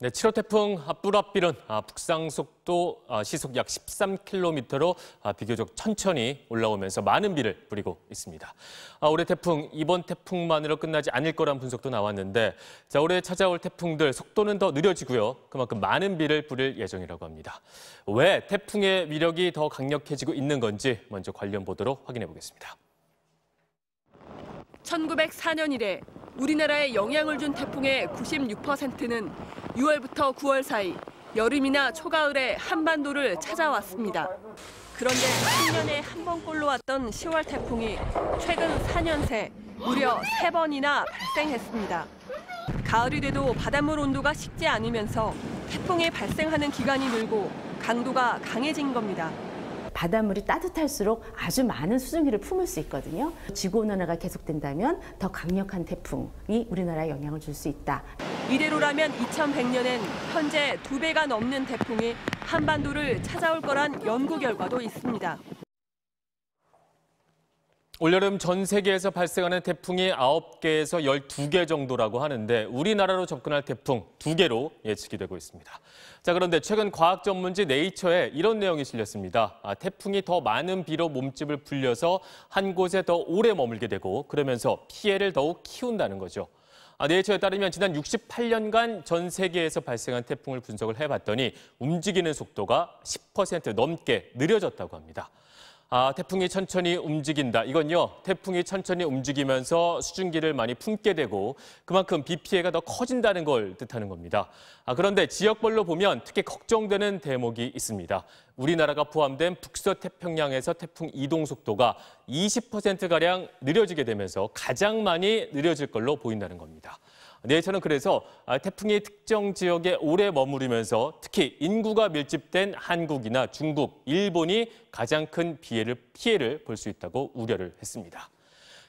네, 7호 태풍 뿌라삘은 북상 속도 시속 약 13km로 비교적 천천히 올라오면서 많은 비를 뿌리고 있습니다. 올해 태풍, 이번 태풍만으로 끝나지 않을 거란 분석도 나왔는데 올해 찾아올 태풍들 속도는 더 느려지고요. 그만큼 많은 비를 뿌릴 예정이라고 합니다. 왜 태풍의 위력이 더 강력해지고 있는 건지 먼저 관련 보도로 확인해 보겠습니다. 1904년 이래 우리나라에 영향을 준 태풍의 96%는 6월부터 9월 사이 여름이나 초가을에 한반도를 찾아왔습니다. 그런데 10년에 한 번꼴로 왔던 10월 태풍이 최근 4년 새 무려 3번이나 발생했습니다. 가을이 돼도 바닷물 온도가 식지 않으면서 태풍이 발생하는 기간이 늘고 강도가 강해진 겁니다. 바닷물이 따뜻할수록 아주 많은 수증기를 품을 수 있거든요. 지구온난화가 계속된다면 더 강력한 태풍이 우리나라에 영향을 줄 수 있다. 이대로라면 2100년엔 현재 2배가 넘는 태풍이 한반도를 찾아올 거란 연구 결과도 있습니다. 올여름 전 세계에서 발생하는 태풍이 9개에서 12개 정도라고 하는데 우리나라로 접근할 태풍 2개로 예측이 되고 있습니다. 그런데 최근 과학 전문지 네이처에 이런 내용이 실렸습니다. 태풍이 더 많은 비로 몸집을 불려서 한 곳에 더 오래 머물게 되고 그러면서 피해를 더욱 키운다는 거죠. 네이처에 따르면 지난 68년간 전 세계에서 발생한 태풍을 분석을 해봤더니 움직이는 속도가 10% 넘게 느려졌다고 합니다. 태풍이 천천히 움직인다. 이건요, 태풍이 천천히 움직이면서 수증기를 많이 품게 되고 그만큼 비 피해가 더 커진다는 걸 뜻하는 겁니다. 그런데 지역별로 보면 특히 걱정되는 대목이 있습니다. 우리나라가 포함된 북서태평양에서 태풍 이동 속도가 20%가량 느려지게 되면서 가장 많이 느려질 걸로 보인다는 겁니다. 네이처는 그래서 태풍이 특정 지역에 오래 머무르면서 특히 인구가 밀집된 한국이나 중국, 일본이 가장 큰 피해를 볼 수 있다고 우려를 했습니다.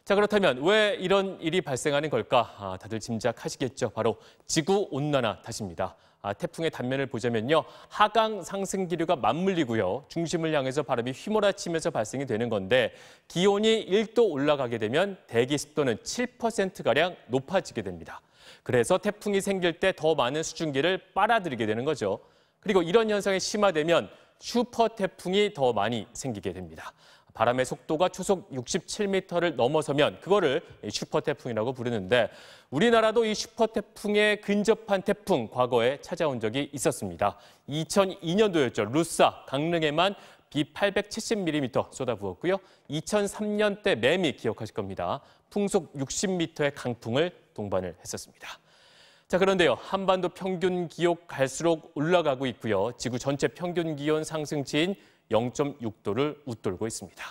그렇다면 왜 이런 일이 발생하는 걸까? 다들 짐작하시겠죠. 바로 지구온난화 탓입니다. 태풍의 단면을 보자면요. 하강 상승 기류가 맞물리고요. 중심을 향해서 바람이 휘몰아치면서 발생이 되는 건데 기온이 1도 올라가게 되면 대기 습도는 7%가량 높아지게 됩니다. 그래서 태풍이 생길 때 더 많은 수증기를 빨아들이게 되는 거죠. 그리고 이런 현상이 심화되면 슈퍼 태풍이 더 많이 생기게 됩니다. 바람의 속도가 초속 67m를 넘어서면 그거를 슈퍼 태풍이라고 부르는데 우리나라도 이 슈퍼 태풍에 근접한 태풍 과거에 찾아온 적이 있었습니다. 2002년도였죠. 루사, 강릉에만 비 870mm 쏟아부었고요. 2003년 때 매미 기억하실 겁니다. 풍속 60m의 강풍을 동반을 했었습니다. 그런데요. 한반도 평균 기온 갈수록 올라가고 있고요. 지구 전체 평균 기온 상승치인 0.6도를 웃돌고 있습니다.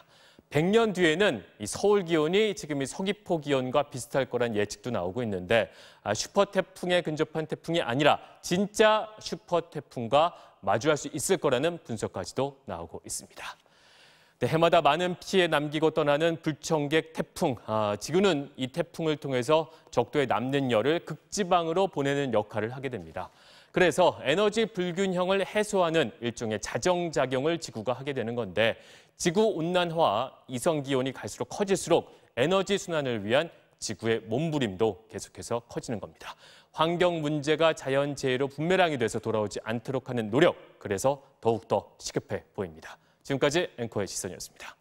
100년 뒤에는 이 서울 기온이 지금 이 서귀포 기온과 비슷할 거란 예측도 나오고 있는데 슈퍼 태풍에 근접한 태풍이 아니라 진짜 슈퍼 태풍과 마주할 수 있을 거라는 분석까지도 나오고 있습니다. 해마다 많은 피해 남기고 떠나는 불청객 태풍. 지구는 이 태풍을 통해서 적도에 남는 열을 극지방으로 보내는 역할을 하게 됩니다. 그래서 에너지 불균형을 해소하는 일종의 자정작용을 지구가 하게 되는 건데 지구온난화와 이성기온이 갈수록 커질수록 에너지 순환을 위한 지구의 몸부림도 계속해서 커지는 겁니다. 환경 문제가 자연재해로 분메랑이 돼서 돌아오지 않도록 하는 노력, 그래서 더욱더 시급해 보입니다. 지금까지 앵커의 시선이었습니다.